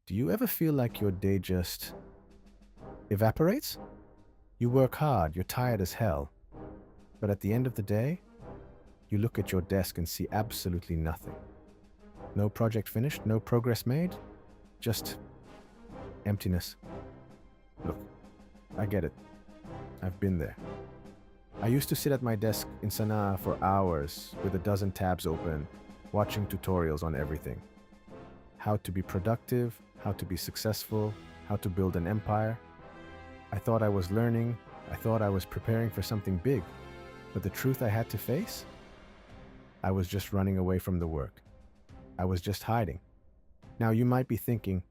Do you ever feel like your day just evaporates? You work hard, you're tired as hell, but at the end of the day, you look at your desk and see absolutely nothing. No project finished, no progress made, just emptiness. Look, I get it. I've been there. I used to sit at my desk in Sana'a for hours with a dozen tabs open, watching tutorials on everything. How to be productive, how to be successful, how to build an empire. I thought I was learning, I thought I was preparing for something big, but the truth I had to face? I was just running away from the work. I was just hiding. Now you might be thinking,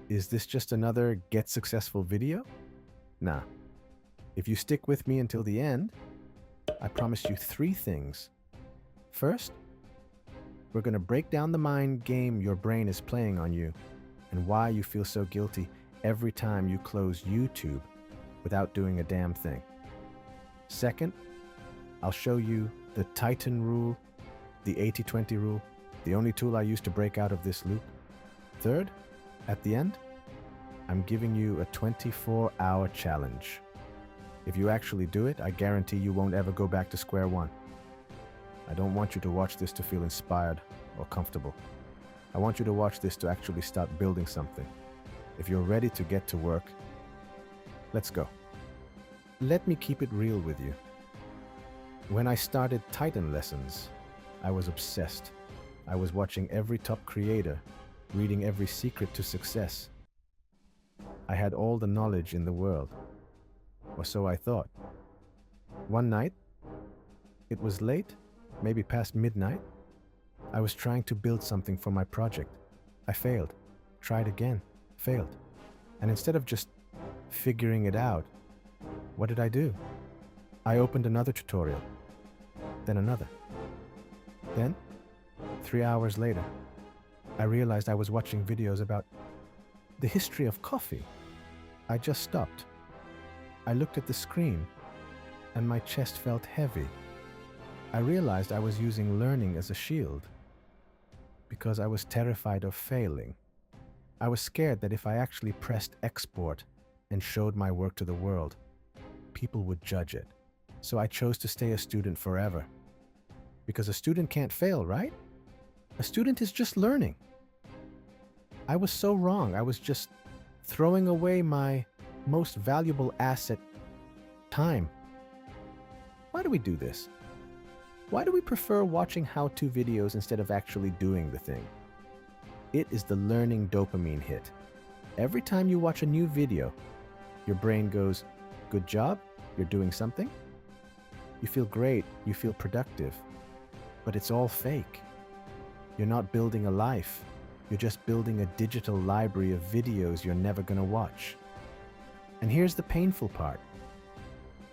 is this just another get successful video? Nah. If you stick with me until the end, I promise you 3 things. First, we're going to break down the mind game your brain is playing on you and why you feel so guilty every time you close YouTube without doing a damn thing. Second, I'll show you the Titan rule, the 80-20 rule, the only tool I use to break out of this loop. Third, at the end, I'm giving you a 24-hour challenge. If you actually do it, I guarantee you won't ever go back to square one. I don't want you to watch this to feel inspired or comfortable. I want you to watch this to actually start building something. If you're ready to get to work, let's go. Let me keep it real with you. When I started Titan lessons, I was obsessed. I was watching every top creator, reading every secret to success. I had all the knowledge in the world, or so I thought. One night, it was late, maybe past midnight. I was trying to build something for my project. I failed, tried again, failed. And instead of just figuring it out, what did I do? I opened another tutorial, then another. Then, 3 hours later, I realized I was watching videos about the history of coffee. I just stopped. I looked at the screen, and my chest felt heavy. I realized I was using learning as a shield because I was terrified of failing. I was scared that if I actually pressed export and showed my work to the world, people would judge it. So I chose to stay a student forever. Because a student can't fail, right? A student is just learning. I was so wrong. I was just throwing away my most valuable asset, time. Why do we do this? Why do we prefer watching how-to videos instead of actually doing the thing? It is the learning dopamine hit. Every time you watch a new video, your brain goes, good job, you're doing something. You feel great, you feel productive, but it's all fake. You're not building a life. You're just building a digital library of videos you're never gonna watch. And here's the painful part.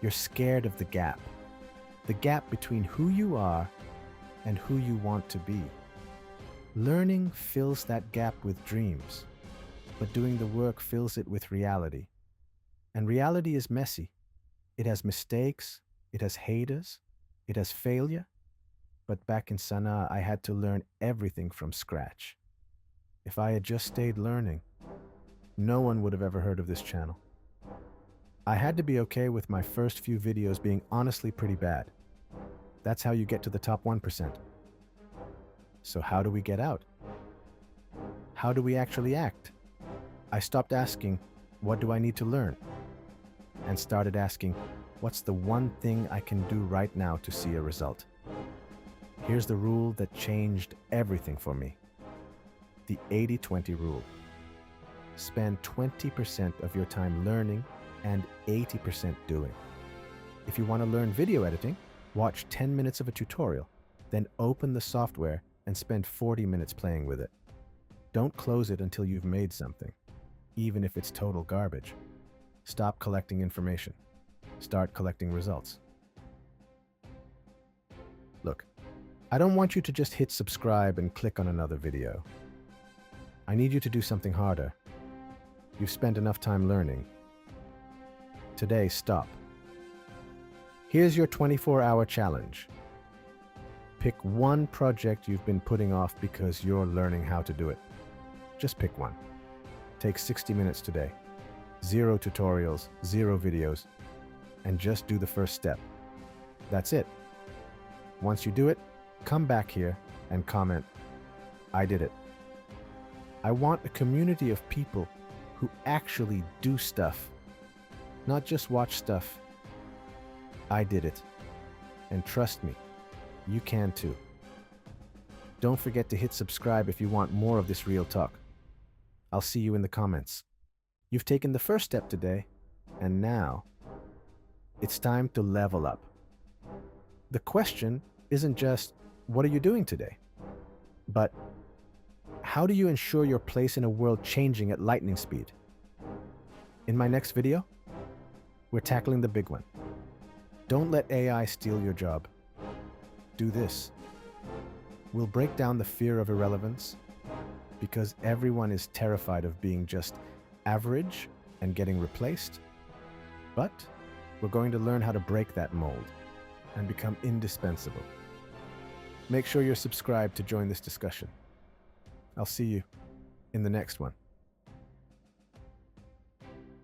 You're scared of the gap between who you are and who you want to be. Learning fills that gap with dreams, but doing the work fills it with reality. And reality is messy. It has mistakes, it has haters, it has failure. But back in Sana'a, I had to learn everything from scratch. If I had just stayed learning, no one would have ever heard of this channel. I had to be okay with my first few videos being honestly pretty bad. That's how you get to the top 1%. So how do we get out? How do we actually act? I stopped asking, what do I need to learn? And started asking, what's the one thing I can do right now to see a result? Here's the rule that changed everything for me. The 80-20 rule. Spend 20% of your time learning and 80% doing. If you want to learn video editing, watch 10 minutes of a tutorial, then open the software and spend 40 minutes playing with it. Don't close it until you've made something, even if it's total garbage. Stop collecting information. Start collecting results. Look, I don't want you to just hit subscribe and click on another video. I need you to do something harder. You've spent enough time learning. Today, stop. Here's your 24-hour challenge. Pick one project you've been putting off because you're learning how to do it. Just pick one. Take 60 minutes today. 0 tutorials, 0 videos, and just do the first step. That's it. Once you do it, come back here and comment, "I did it." I want a community of people who actually do stuff, not just watch stuff. I did it. And trust me, you can too. Don't forget to hit subscribe if you want more of this real talk. I'll see you in the comments. You've taken the first step today, and now it's time to level up. The question isn't just, what are you doing today? But how do you ensure your place in a world changing at lightning speed? In my next video, we're tackling the big one. Don't let AI steal your job. Do this. We'll break down the fear of irrelevance, because everyone is terrified of being just average and getting replaced. But we're going to learn how to break that mold and become indispensable. Make sure you're subscribed to join this discussion. I'll see you in the next one.